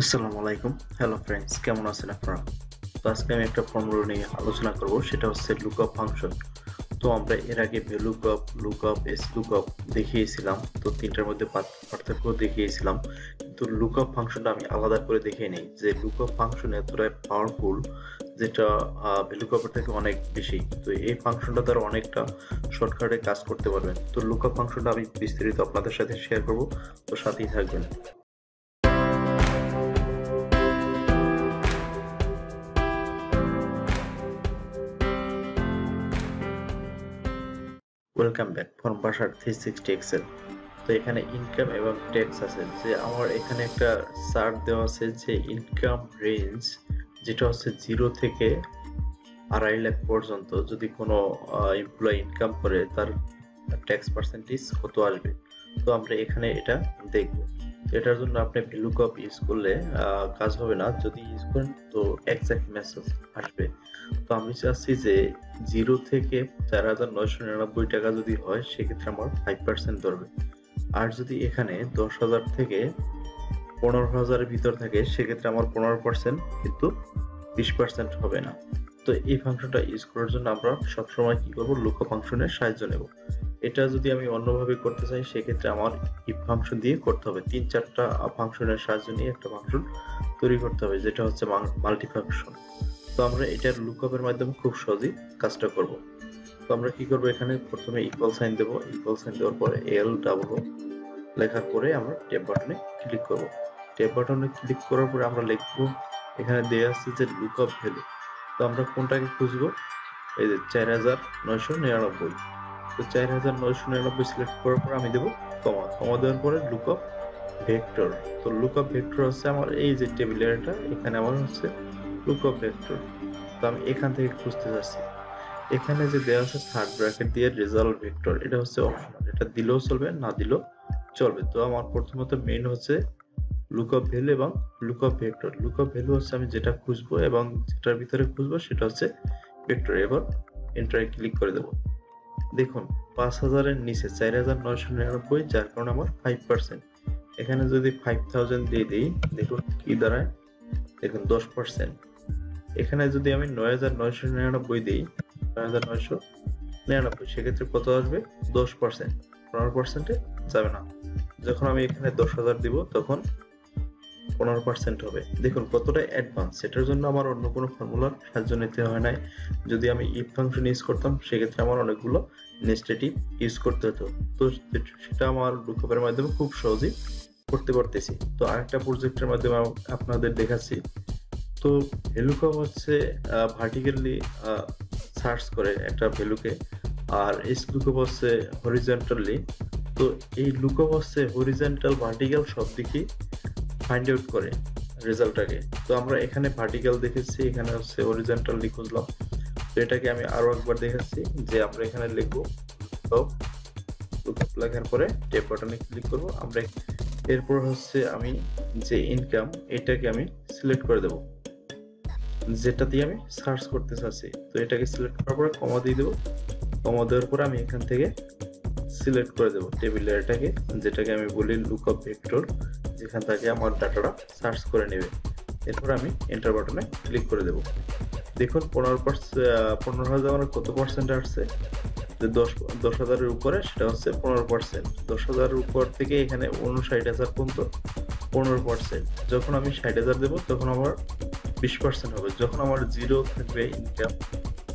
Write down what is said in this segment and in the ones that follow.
আসসালামু আলাইকুম। Hello friends, কেমন আছেন আপনারা? তো আজকে আমি একটা ফর্মুলা নিয়ে আলোচনা করব, সেটা হচ্ছে লুকআপ ফাংশন। তো আমরা এর আগে VLOOKUP, লুকআপ, SLOOKUP দেখিয়েছিলাম। তো ৩ টার মধ্যে পার্থক্য দেখিয়েছিলাম। কিন্তু লুকআপ ফাংশনটা আমি আলাদা করে দেখিয়ে নেই যে লুকআপ ফাংশন এতটাই পাওয়ারফুল, যেটা VLOOKUP এর থেকে অনেক বেশি। তো এই ফাংশনটা দ্বারা অনেকটা শর্টকাটে কাজ করতে পারবেন। তো লুকআপ ফাংশনটা আমি বিস্তারিত আপনাদের সাথে শেয়ার করব। তো সাথেই থাকবেন। ওয়েলকাম ব্যাক ফ্রম বাসার 360 এক্সেল। তো এখানে ইনকাম এবং ট্যাক্স আছে, যে আমার এখানে একটা চার্ট দেওয়া আছে যে ইনকাম রেঞ্জ, যেটা হচ্ছে 0 থেকে 2.5 লাখ পর্যন্ত যদি কোনো এমপ্লয়ি ইনকাম করে তার ট্যাক্স পার্সেন্টেজ কত আসবে। তো আমরা এখানে এটা দেখব। এটার জন্য আপনি VLOOKUP ইউজ করলে কাজ হবে না। যদি ইউজ করেন তো এক্সাক্ট মেসেজ আসবে। তো আমি চাচ্ছি যে 0 থেকে 4,999 টাকা যদি হয় সেক্ষেত্রে আমার 5% ধরবে। আর যদি এখানে 10,000 থেকে 15,000 এর ভিতর থাকে সেক্ষেত্রে আমার 15% কিন্তু 20% হবে না। তো এই ফাংশনটা ইউজ করার জন্য আমরা সবসময় কি করব, লুকআপ ফাংশনের সাহায্য নেব। এটা যদি আমি অন্যভাবে করতে চাই সেক্ষেত্রে আমার ইফ ফাংশন দিয়ে করতে হবে। 3-4টা ফাংশনের সাহায্য নিয়ে একটা ফাংশন তৈরি করতে হবে, যেটা হচ্ছে মাল্টি ফাংশন। তো আমরা এটার লুকআপের মাধ্যমে খুব সহজেই কাজটা করব। তো আমরা কি করব, এখানে প্রথমে ইকুয়াল সাইন দেব। ইকুয়াল সাইন দেওয়ার পরে এল ডাবল লেখার পরে আমরা ট্যাব বাটনে ক্লিক করব। ট্যাব বাটনে ক্লিক করার পরে আমরা লিখব, এখানে দেয়া আছে যে লুকআপ ভ্যালু। তো আমরা কোনটাকে খুঁজবো, এই যে 4,999। তো 4,999 সিলেক্ট করার পর আমি দেব কমা। কমা দেওয়ার পরে লুকআপ ভেক্টর। তো লুকআপ ভেক্টর হচ্ছে আমার এই যে টেবিলের এটা, এখানে আমার হচ্ছে লুকআপ ভেক্টর। তো আমি এখান থেকে খুঁজতে যাচ্ছি। এখানে যে দেওয়া আছে থার্ড ব্র্যাকেট দিয়ে রেজাল্ট ভেক্টর, এটা হচ্ছে অপশনাল। এটা দিলেও চলবে, না দিলেও চলবে। তো আমার প্রথমত মেইন হচ্ছে লুকআপ ভ্যালু এবং লুকআপ ভেক্টর। লুকআপ ভ্যালু হচ্ছে আমি যেটা খুঁজবো এবং যেটার ভিতরে খুঁজবো সেটা হচ্ছে ভেক্টর। এবার এন্টারে ক্লিক করে দেব। দেখুন 5,000 এর নিচে 4,999, যার কারণে আমার 5%। এখানে যদি 5,000 দিয়ে দিই, দেখুন কি দাঁড়ায়, দেখুন 10%। এখানে যদি আমি 9,999 দিই, 9,999, সেক্ষেত্রে কত আসবে, 10%। 15%-এ যাবে না। যখন আমি এখানে 10,000 দিব তখন 15% হবে। দেখুন কতটা অ্যাডভান্স। সেটার জন্য আমার অন্য কোনো ফর্মুলার সাহায্য নিতে হয় নাই। যদি আমি ইফ ফাংশন ইউজ করতাম সেক্ষেত্রে আমার অনেকগুলো নেস্টেড ইফ ইউজ করতে হতো। তো সেটা আমার লুকআপের মাধ্যমে খুব সহজেই করতে পারতেছি। তো আরেকটা প্রজেক্টের মাধ্যমে আপনাদের দেখাচ্ছি। তো VLOOKUP হচ্ছে ভার্টিক্যালি সার্চ করে একটা ভ্যালুকে, আর SLOOKUP হচ্ছে হরিজন্টালি। তো এই লুকআপ হচ্ছে হরিজন্টাল ভার্টিক্যাল সব দিকেই ফাইন্ড আউট করে রেজাল্টটাকে। তো আমরা এখানে ভার্টিক্যাল দেখেছি, এখানে হচ্ছে হরিজন্টালি খুঁজলাম। তো এটাকে আমি আরো একবার দেখাচ্ছি, যে আমরা এখানে লিখবো লুকআপ। লুকআপ লেখার পরে ট্যাব বাটনে ক্লিক করব আমরা। এরপর হচ্ছে আমি যে ইনকাম, এটাকে আমি সিলেক্ট করে দেব, যেটা দিয়ে আমি সার্চ করতে চাচ্ছি। তো এটাকে সিলেক্ট করার পরে কমা দিয়ে দেবো। কমা দেওয়ার পরে আমি এখান থেকে সিলেক্ট করে দেব টেবিলের এটাকে, যেটাকে আমি বলি লুকআপ ভেক্টর, যেখান থেকে আমার ডাটাটা সার্চ করে নেবে। এরপর আমি এন্টার বাটনে ক্লিক করে দেব। দেখুন 15,000 কত পার্সেন্ট আসছে, যে 10,000-এর উপরে সেটা হচ্ছে 15%। 10,000-এর উপর থেকে এখানে 59,000 পর্যন্ত 15%। যখন আমি 60,000 দেবো তখন আমার 20% হবে। যখন আমার জিরো থাকবে ইনকাম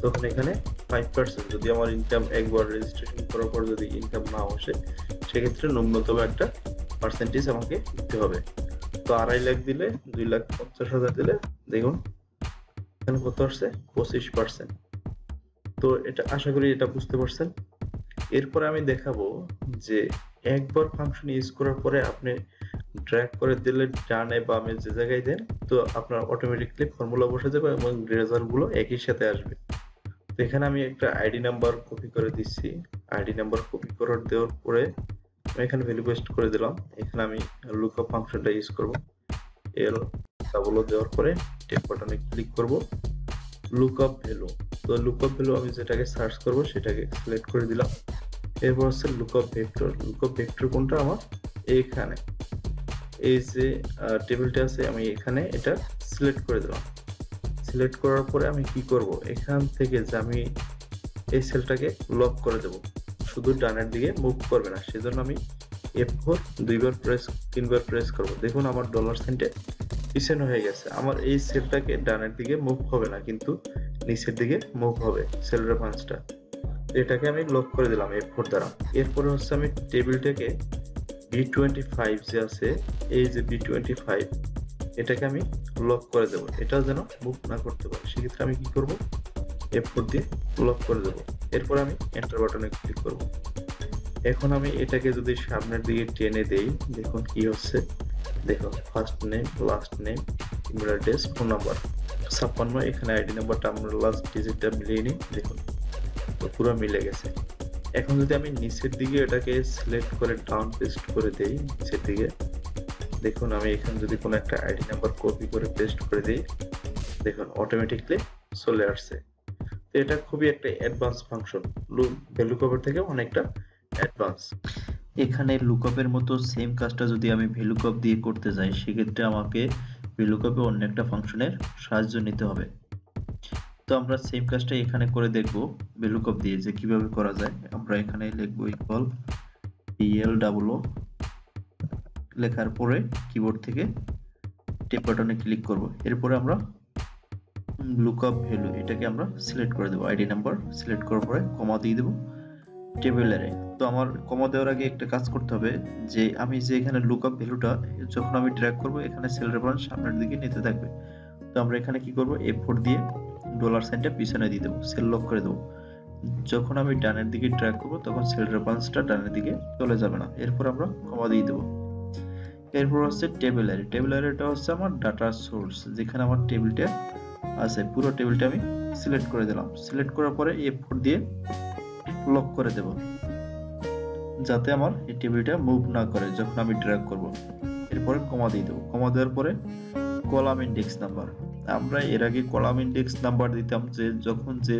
তখন এখানে 5%। যদি আমার ইনকাম একবার রেজিস্ট্রেশন করার পর যদি ইনকাম না আসে সেক্ষেত্রে ন্যূনতম একটা পার্সেন্টেজ আমাকে দিতে হবে। তো 2.5 লাখ দিলে, 2,50,000 দিলে দেখুন এখানে কত আসছে, 25%। তো এটা আশা করি এটা বুঝতে পারছেন। এরপরে আমি দেখাবো যে একবার ফাংশন ইউজ করার পরে আপনি ড্র্যাগ করে দিলে ডানে বামে যে জায়গায় দেন, তো আপনার অটোমেটিকলি ফর্মুলা বসে যাবে এবং রেজাল্ট গুলো একই সাথে আসবে। তো এখানে আমি একটা আইডি নাম্বার কপি করে দিচ্ছি। আইডি নাম্বার কপি করে দেওয়ার পরে আমি এখানে ভ্যালু পেস্ট করে দিলাম। এখানে আমি লুকআপ ফাংশনটা ইউজ করব। এল ডাবল দেওয়ার পরে ট্যাব বাটনে ক্লিক করব, লুকআপ ভ্যালু। তো লুকআপ ভ্যালু আমি যেটাকে সার্চ করব সেটাকে সিলেক্ট করে দিলাম। এরপর হচ্ছে লুকআপ ভেক্টর। লুকআপ ভেক্টর কোনটা, আমার এইখানে এই যে টেবিলটা আছে আমি এখানে এটা সিলেক্ট করে দিলাম। সিলেক্ট করার পরে আমি কি করব, এখান থেকে যে আমি এই সেলটাকে লক করে দেব, শুধু ডানের দিকে মুভ করবে না। সেজন্য আমি F4 তিনবার প্রেস করব। দেখুন আমার ডলার সাইনটা পিছনে হয়ে গেছে। আমার এই সেলটাকে ডানের দিকে মুভ হবে না, কিন্তু নিচের দিকে মুভ হবে সেল রেফারেন্সটা। এটাকে আমি লক করে দিলাম F4 দ্বারা। এরপরে হচ্ছে আমি টেবিলটাকে B25 যে আছে, এই যে B25 এটাকে আমি লক করে দেব, এটা যেন মুভ না করতে পারে। সেক্ষেত্রে আমি কি করব, F4 দিয়ে লক করে দেব। এরপর আমি এন্টার বাটনে ক্লিক করব। এখন আমি এটাকে যদি সামনের দিকে টেনে দেই, দেখুন কি হচ্ছে। দেখুন first name, last name, email address, phone number 56, এখানে আইডি নাম্বারটা আমরা লাস্ট ডিজিটটা মিলিয়ে নিই। দেখুন তো পুরো মিলে গেছে। এখন যদি আমি নিচের দিকে এটাকে সিলেক্ট করে ডাউন পেস্ট করে দেই নিচের দিকে, দেখুন আমি এখানে যদি কোনো একটা আইডি নাম্বার কপি করে পেস্ট করে দেই, দেখুন অটোমেটিকলি চলে আসছে। তো এটা খুবই একটা অ্যাডভান্স ফাংশন, ভ্যালুকপের থেকে অনেকটা অ্যাডভান্স। এখানে লুকআপের মতো সেম কাজটা যদি আমি ভ্যালুকপ দিয়ে করতে যাই, সেক্ষেত্রে আমাকে ভ্যালুকপে অন্য একটা ফাংশনের সাহায্য নিতে হবে। তো আমরা সেম কাজটা এখানে করে দেখব ভ্যালুকপ দিয়ে যে কিভাবে করা যায়। আমরা এখানে লিখব ইকুয়াল PLOO, লেখার পরে কিবোর্ড থেকে ট্যাব বাটনে ক্লিক করব। এরপরে আমরা লুকআপ ভ্যালু এটাকে আমরা সিলেক্ট করে দেব। আইডি নাম্বার সিলেক্ট করার পরে কমা দিয়ে দেব টেবিলারে। তো আমার কমা দেওয়ার আগে একটা কাজ করতে হবে, যে আমি যে এখানে লুকআপ ভ্যালুটা যখন আমি ড্র্যাগ করব, এখানে সেল রেফারেন্স সামনের দিকে নিতে থাকবে। তো আমরা এখানে কি করব, F4 দিয়ে ডলার সাইনটা পিছনে দিয়ে দেব, সেল লক করে দেব। যখন আমি ডানের দিকে ড্র্যাগ করব, তখন সেল রেফারেন্সটা ডানের দিকে চলে যাবে না। এরপর আমরা কমা দিয়ে দেব। এরপর হচ্ছে টেবিলারি। টেবিলারিটা হচ্ছে আমার ডাটা সোর্স, যেখানে আমার টেবিলটা আছে, পুরো টেবিলটা আমি সিলেক্ট করে দিলাম। সিলেক্ট করার পরে F4 দিয়ে লক করে দেব, যাতে আমার এই টেবিলটা মুভ না করে যখন আমি ড্র্যাগ করব। এরপরে কমা দিয়ে দেব। কমা দেওয়ার পরে কলাম ইন্ডেক্স নাম্বার। আমরা এর আগে কলাম ইন্ডেক্স নাম্বার দিতাম, যে যখন যে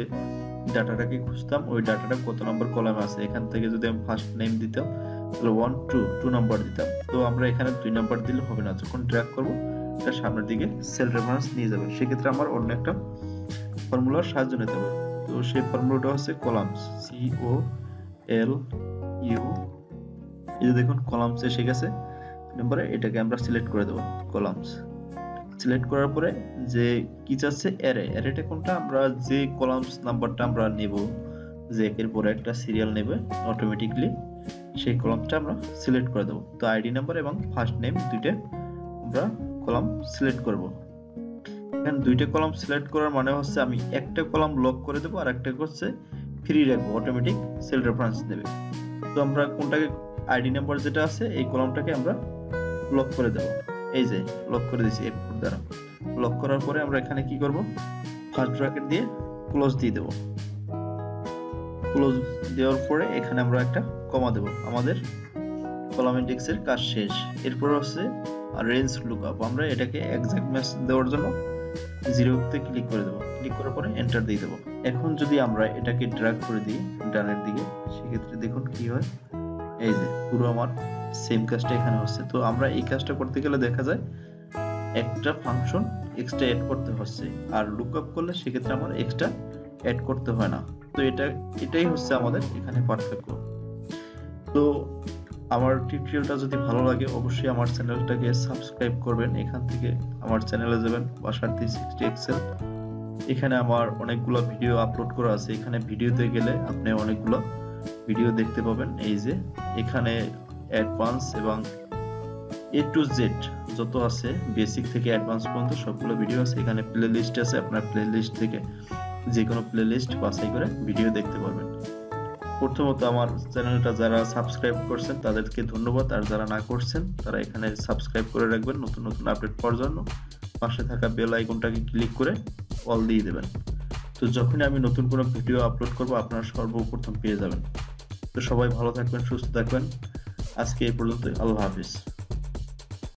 ডাটাটাকে খুঁজতাম ওই ডাটাটা কত নম্বর কলামে আছে। এখান থেকে যদি আমি ফার্স্ট নেম দিতাম তাহলে 1 2 নাম্বার দিতাম। তো আমরা এখানে 2 নাম্বার দিলে হবে না, যখন ড্র্যাগ করব এটা সামনের দিকে সেল রেফারেন্স নিয়ে যাবে। সেক্ষেত্রে আমার অন্য একটা ফর্মুলার সাহায্য নিতে হবে। তো সেই ফর্মুলাটা হচ্ছে কলামস, COLU। এই যে দেখুন কলামস এসে গেছে নম্বরে, এটাকে আমরা সিলেক্ট করে দেব কলামস। সিলেক্ট করার পরে যে কি চাচ্ছে অ্যারে, অ্যারেটা কোনটা, আমরা যে কলামস নাম্বারটা আমরা নেব, যে একের পরে একটা সিরিয়াল নেবে অটোমেটিকলি, সেই কলামটা আমরা সিলেক্ট করে দেব। তো আইডি নাম্বার এবং ফার্স্ট নেম দুইটা আমরা কলাম সিলেক্ট করব। এখানে দুইটা কলাম সিলেক্ট করার মানে হচ্ছে আমি একটা কলাম লক করে দেব আর একটা হচ্ছে ফ্রি রাখবো, অটোমেটিক সেল রেফারেন্স নেবে। তো আমরা কোনটাকে, আইডি নাম্বার যেটা আছে এই কলামটাকে আমরা লক করে দেব। এই যে লক করে দিয়েছি F4 দ্বারা। লক করার পরে আমরা এখানে কি করব, ফার্স্ট ব্র্যাকেট দিয়ে ক্লোজ দিয়ে দেব। ক্লোজ দেওয়ার পরে এখানে আমরা একটা কমা দেব। আমাদের কলাম ইন্ডেক্সের কাজ শেষ। এরপর হচ্ছে রেঞ্জ লুকআপ। আমরা এটাকে এক্সাক্ট ম্যাচ দেওয়ার জন্য 0 তে ক্লিক করে দেব। ক্লিক করার পরে এন্টার দিয়ে দেব। এখন যদি আমরা এটাকে ড্র্যাগ করে দিই ডানের দিকে, সেক্ষেত্রে দেখুন কি হয়। এই যে পুরো আমার সেম কাজটা এখানে হচ্ছে। তো আমরা এই কাজটা করতে গেলে দেখা যায় একটা ফাংশন এক্সট্রা অ্যাড করতে হচ্ছে, আর লুকআপ করলে সেক্ষেত্রে আমার এক্সট্রা অ্যাড করতে হয় না। তো এটাই হচ্ছে আমাদের এখানে পার্থক্য। তো আমার টিউটোরিয়ালটা যদি ভালো লাগে অবশ্যই আমার চ্যানেলটাকে সাবস্ক্রাইব করবেন। এখান থেকে আমার চ্যানেলে যাবেন বাসার 360 এক্সেল, এখানে আমার অনেকগুলো ভিডিও আপলোড করা আছে। এখানে ভিডিওতে গেলে আপনি অনেকগুলো ভিডিও দেখতে পাবেন। এই যে এখানে অ্যাডভান্স এবং A to Z যত আছে, বেসিক থেকে অ্যাডভান্স পর্যন্ত সবগুলো ভিডিও আছে। এখানে প্লে লিস্ট আছে, আপনার প্লে লিস্ট থেকে যে কোনো প্লে লিস্ট বাছাই করে ভিডিও দেখতে পারবেন। প্রথমত আমার চ্যানেলটা যারা সাবস্ক্রাইব করছেন তাদেরকে ধন্যবাদ, আর যারা না করছেন তারা এখানে সাবস্ক্রাইব করে রাখবেন নতুন নতুন আপডেট পাওয়ার জন্য। পাশে থাকা বেল আইকনটাকে ক্লিক করে অল দিয়ে দেবেন। তো যখনই আমি নতুন কোনো ভিডিও আপলোড করব আপনারা সর্বপ্রথম পেয়ে যাবেন। তো সবাই ভালো থাকবেন, সুস্থ থাকবেন। আজকে এই পর্যন্ত, আল্লাহ হাফিজ।